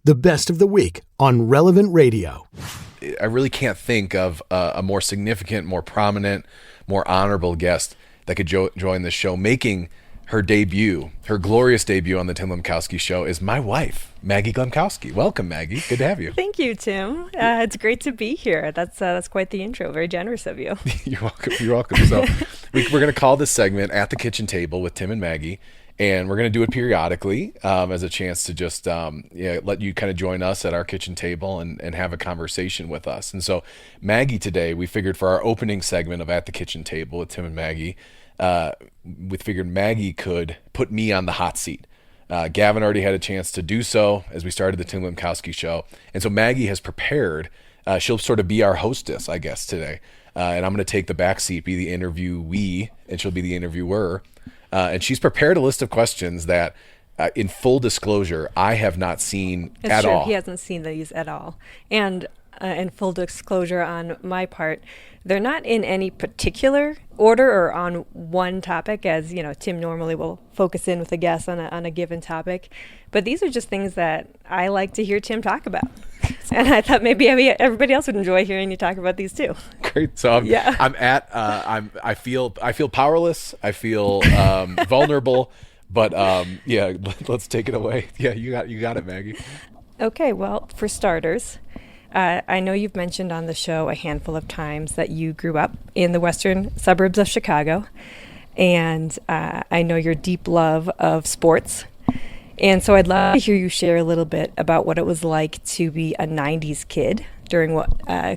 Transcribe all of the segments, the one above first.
the best of the week on Relevant Radio. I really can't think of a more significant, more prominent, more honorable guest that could join the show. Making her debut, her glorious debut on the Tim Glemkowski Show is my wife, Maggie Glemkowski. Welcome, Maggie. Good to have you. Thank you, Tim. It's great to be here. That's quite the intro. Very generous of you. You're welcome. You're welcome. So we're going to call this segment At the Kitchen Table with Tim and Maggie. And we're going to do it periodically as a chance to just let you kind of join us at our kitchen table and have a conversation with us. And so Maggie today, we figured for our opening segment of At the Kitchen Table with Tim and Maggie, we figured Maggie could put me on the hot seat. Gavin already had a chance to do so as we started the Tim Glemkowski Show. And so Maggie has prepared. She'll sort of be our hostess, I guess, today. And I'm going to take the back seat, be the interviewee, and she'll be the interviewer. And she's prepared a list of questions that, in full disclosure, I have not seen at all. He hasn't seen these at all. And in full disclosure on my part, they're not in any particular order or on one topic, as you know, Tim normally will focus in with a guest on a given topic. But these are just things that I like to hear Tim talk about. And I thought maybe everybody else would enjoy hearing you talk about these too. Great. So I feel powerless. I feel vulnerable. But let's take it away. Yeah, you got it, Maggie. Okay. Well, for starters, I know you've mentioned on the show a handful of times that you grew up in the western suburbs of Chicago, and I know your deep love of sports. And so I'd love to hear you share a little bit about what it was like to be a 90s kid during what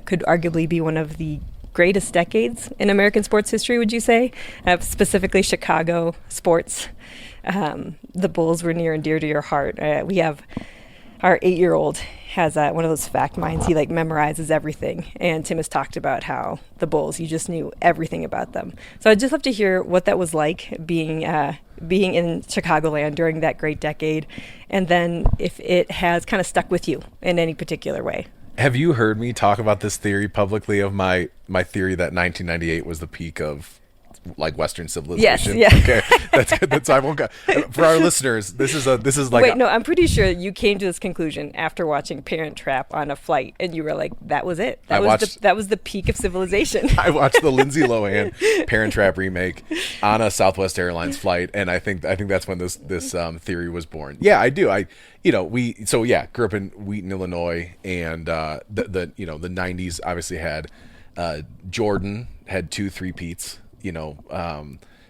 could arguably be one of the greatest decades in American sports history, would you say? Specifically Chicago sports. The Bulls were near and dear to your heart. We have our 8-year-old has one of those fact minds. He memorizes everything. And Tim has talked about how the Bulls, you just knew everything about them. So I'd just love to hear what that was like being in Chicagoland during that great decade. And then if it has kind of stuck with you in any particular way. Have you heard me talk about this theory publicly of my theory that 1998 was the peak of Western civilization? Yes, yeah. Okay, that's I won't go. For our listeners, this is like. Wait, no, I'm pretty sure you came to this conclusion after watching Parent Trap on a flight, and you were like, "That was it. That was the peak of civilization." I watched the Lindsay Lohan Parent Trap remake on a Southwest Airlines flight, and I think that's when this theory was born. Yeah, I do. Grew up in Wheaton, Illinois, and the 90s obviously had Jordan had 2 3-peats.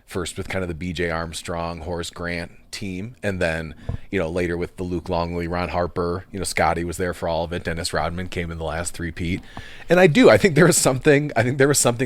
First with kind of the B.J. Armstrong, Horace Grant team, and then, later with the Luke Longley, Ron Harper, Scotty was there for all of it. Dennis Rodman came in the last 3-peat. And I think there was something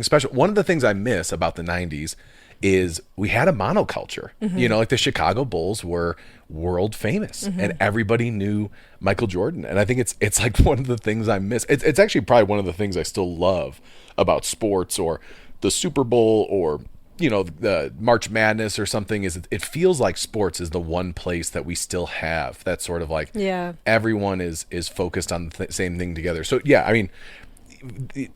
special. One of the things I miss about the 90s is we had a monoculture. Mm-hmm. The Chicago Bulls were world famous, mm-hmm. and everybody knew Michael Jordan. And I think it's like one of the things I miss. It's actually probably one of the things I still love about sports, or the Super Bowl, or the March Madness or something, is it feels like sports is the one place that we still have that sort of everyone is focused on the same thing together. So yeah, I mean,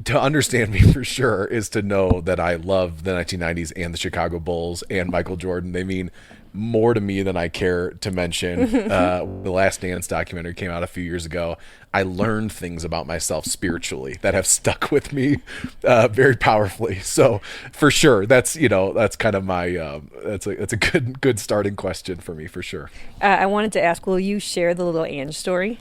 to understand me for sure is to know that I love the 1990s and the Chicago Bulls and Michael Jordan. They mean more to me than I care to mention. The Last Dance documentary came out a few years ago. I learned things about myself spiritually that have stuck with me very powerfully. So for sure, that's kind of my that's a good starting question for me for sure. I wanted to ask, will you share the little Ange story?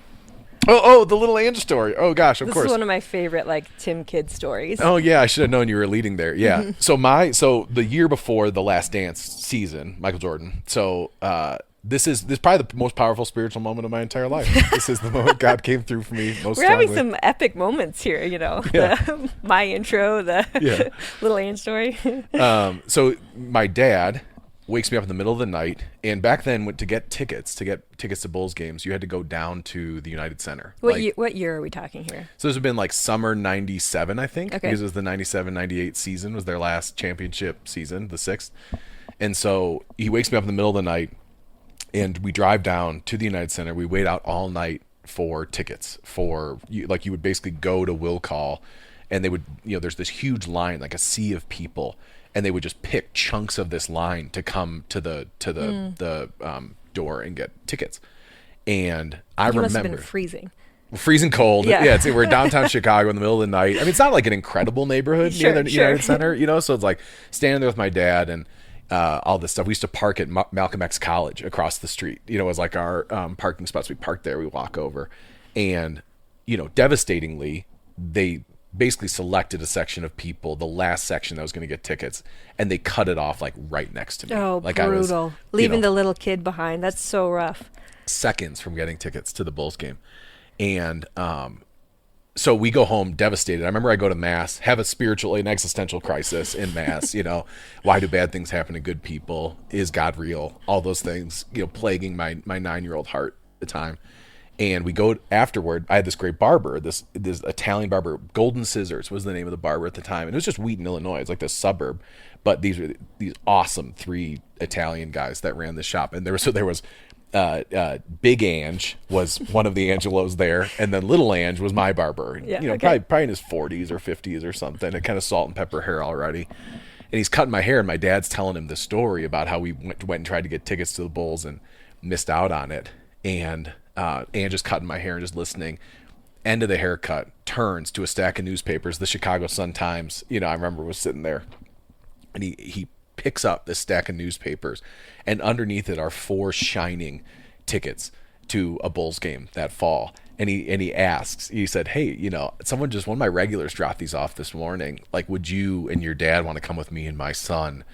Oh, the little Ange story. Oh gosh, of course. This is one of my favorite Tim Kid stories. Oh yeah, I should have known you were leading there. Yeah. So the year before the Last Dance season, Michael Jordan. So this is probably the most powerful spiritual moment of my entire life. This is the moment God came through for me most strongly. We're having some epic moments here, Yeah. My intro, the little Ange story. So my dad wakes me up in the middle of the night, and back then to get tickets to Bulls games, you had to go down to the United Center. What year are we talking here? So this would have been summer 97, I think, okay. Because it was the 97-98 season was their last championship season, the 6th. And so he wakes me up in the middle of the night, and we drive down to the United Center. We wait out all night for tickets you would basically go to will call, and they would, there's this huge line, like a sea of people, and they would just pick chunks of this line to come to the door and get tickets. And I You must have remember been freezing. freezing cold. Yeah. Yeah, we're downtown Chicago in the middle of the night. I mean, it's not like an incredible neighborhood near the United Center, you know. So it's like standing there with my dad and all this stuff. We used to park at Malcolm X College across the street. You know, it was like our parking spots. We parked there. We walk over, and you know, devastatingly, they basically selected a section of people, the last section that was going to get tickets, and they cut it off like right next to me. Oh, like brutal! I was, Leaving the little kid behind. That's so rough. Seconds from getting tickets to the Bulls game. And so we go home devastated. I remember I go to mass, have a spiritual and existential crisis in mass. You know, why do bad things happen to good people? Is God real? All those things, you know, plaguing my 9-year-old heart at the time. And we go afterward. I had this great barber, this Italian barber. Golden Scissors was the name of the barber at the time, and it was just Wheaton, Illinois. It's like this suburb, but these were these awesome 3 Italian guys that ran the shop. And there was Big Ange was one of the Angelos there, and then Little Ange was my barber. Yeah, you know, okay. probably in his 40s or 50s or something, and kind of salt and pepper hair already. And he's cutting my hair, and my dad's telling him the story about how we went and tried to get tickets to the Bulls and missed out on it. And Ange is cutting my hair and just listening. End of the haircut, turns to a stack of newspapers. The Chicago Sun-Times, you know, I remember was sitting there, and he picks up this stack of newspapers, and underneath it are 4 shining tickets to a Bulls game that fall. And he asks, he said, hey, you know, one of my regulars dropped these off this morning. Like, would you and your dad want to come with me and my son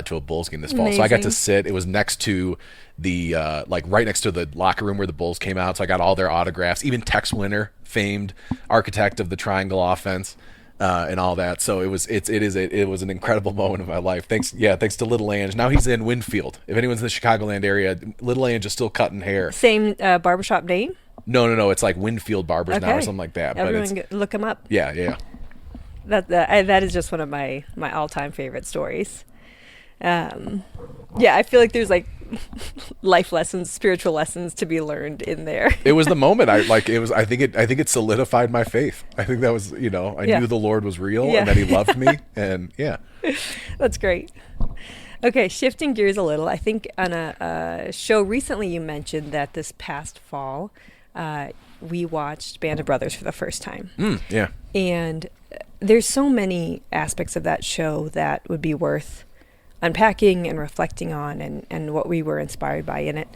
to a Bulls game this fall? Amazing. So I got to sit. It was next to the right next to the locker room where the Bulls came out. So I got all their autographs. Even Tex Winter, famed architect of the triangle offense, and all that. So it was an incredible moment of my life. Thanks to Little Ange. Now he's in Winfield. If anyone's in the Chicagoland area, Little Ange is still cutting hair. Same barbershop name? No. It's like Winfield Barbers now or something like that. Everyone look him up. Yeah. That is just one of my all-time favorite stories. I feel like there's like life lessons, spiritual lessons to be learned in there. It was the moment I think it solidified my faith. I think that was, you know, I knew the Lord was real and that he loved me, and yeah. That's great. Okay, shifting gears a little. I think on a show recently you mentioned that this past fall we watched Band of Brothers for the first time. Yeah. And there's so many aspects of that show that would be worth unpacking and reflecting on, and what we were inspired by in it.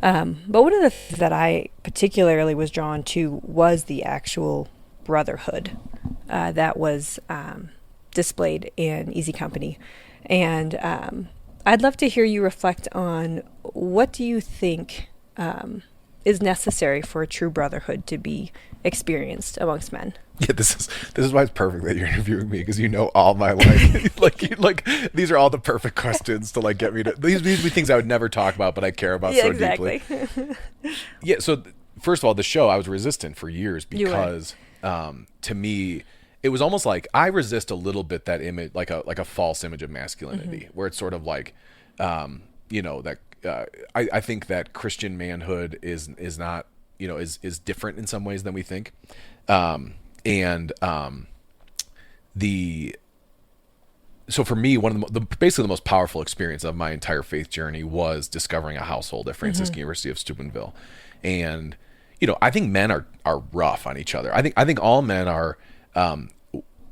But one of the things that I particularly was drawn to was the actual brotherhood that was displayed in Easy Company. And I'd love to hear you reflect on, what do you think is necessary for a true brotherhood to be experienced amongst men? Yeah, this is why it's perfect that you're interviewing me, because you know all my life. like these are all the perfect questions to like get me to these would be things I would never talk about, but I care about so exactly. deeply. Yeah. So first of all, the show, I was resistant for years because to me it was almost like I resist a little bit that image, like a false image of masculinity, where it's sort of like you know, that I think that Christian manhood is not, you know, is different in some ways than we think. So for me, one of basically the most powerful experience of my entire faith journey was discovering a household at Franciscan University of Steubenville. And, you know, I think men are rough on each other. I think all men are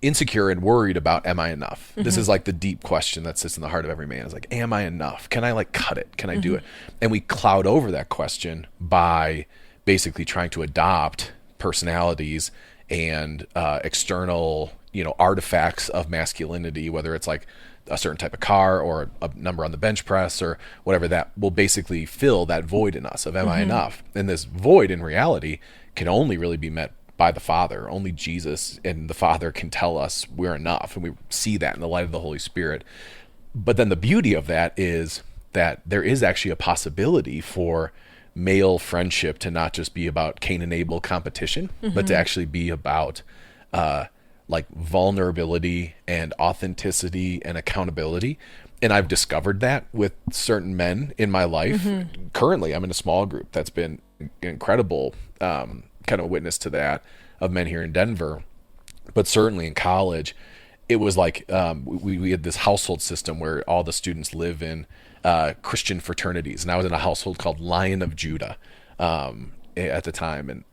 insecure and worried about, am I enough? This is like the deep question that sits in the heart of every man. It's like, am I enough? Can I like cut it? Can I do it? And we cloud over that question by basically trying to adopt personalities and external, you know, artifacts of masculinity, whether it's like a certain type of car or a number on the bench press or whatever, that will basically fill that void in us of, am I enough? And this void in reality can only really be met by the Father. Only Jesus and the Father can tell us we're enough, and we see that in the light of the Holy Spirit. But then the beauty of that is that there is actually a possibility for male friendship to not just be about Cain and Abel competition, but to actually be about like vulnerability and authenticity and accountability. And I've discovered that with certain men in my life. Currently, I'm in a small group that's been incredible, kind of witness to that, of men here in Denver. But certainly in college, it was like we had this household system where all the students live in Christian fraternities. And I was in a household called Lion of Judah. at the time, and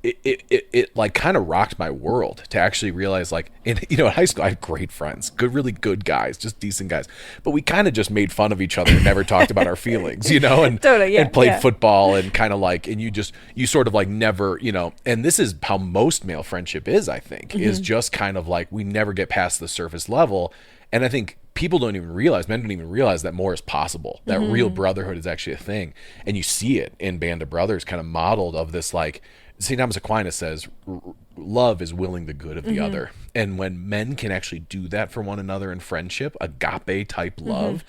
it like kind of rocked my world to actually realize, like, in high school I had great friends, really good guys, just decent guys, but we kind of just made fun of each other and never talked about our feelings, and Totally, yeah, and played yeah. football, and kind of like, and you sort of like never, and this is how most male friendship is, I think, is just kind of like we never get past the surface level. And I think men don't even realize that more is possible, that real brotherhood is actually a thing. And you see it in Band of Brothers, kind of modeled of this, like, St. Thomas Aquinas says, love is willing the good of the other. And when men can actually do that for one another in friendship, agape type love,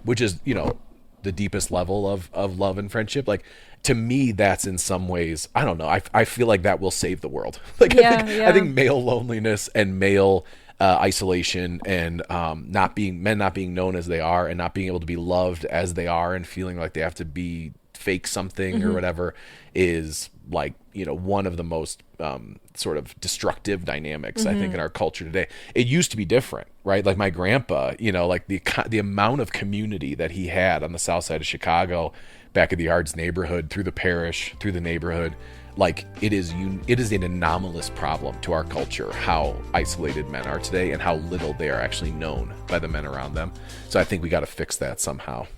which is, the deepest level of love and friendship, like, to me, that's in some ways, I don't know, I feel like that will save the world. Like, I think male loneliness and male isolation, and men not being known as they are, and not being able to be loved as they are, and feeling like they have to be fake something or whatever, is like, one of the most sort of destructive dynamics, I think, in our culture today. It used to be different, right? Like my grandpa, like the amount of community that he had on the south side of Chicago, back at the Yards neighborhood, through the parish, through the neighborhood, like it is an anomalous problem to our culture, how isolated men are today and how little they are actually known by the men around them. So I think we got to fix that somehow.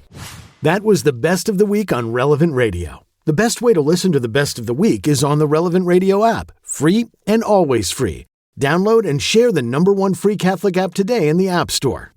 That was the Best of the Week on Relevant Radio. The best way to listen to the Best of the Week is on the Relevant Radio app, free and always free. Download and share the #1 free Catholic app today in the App Store.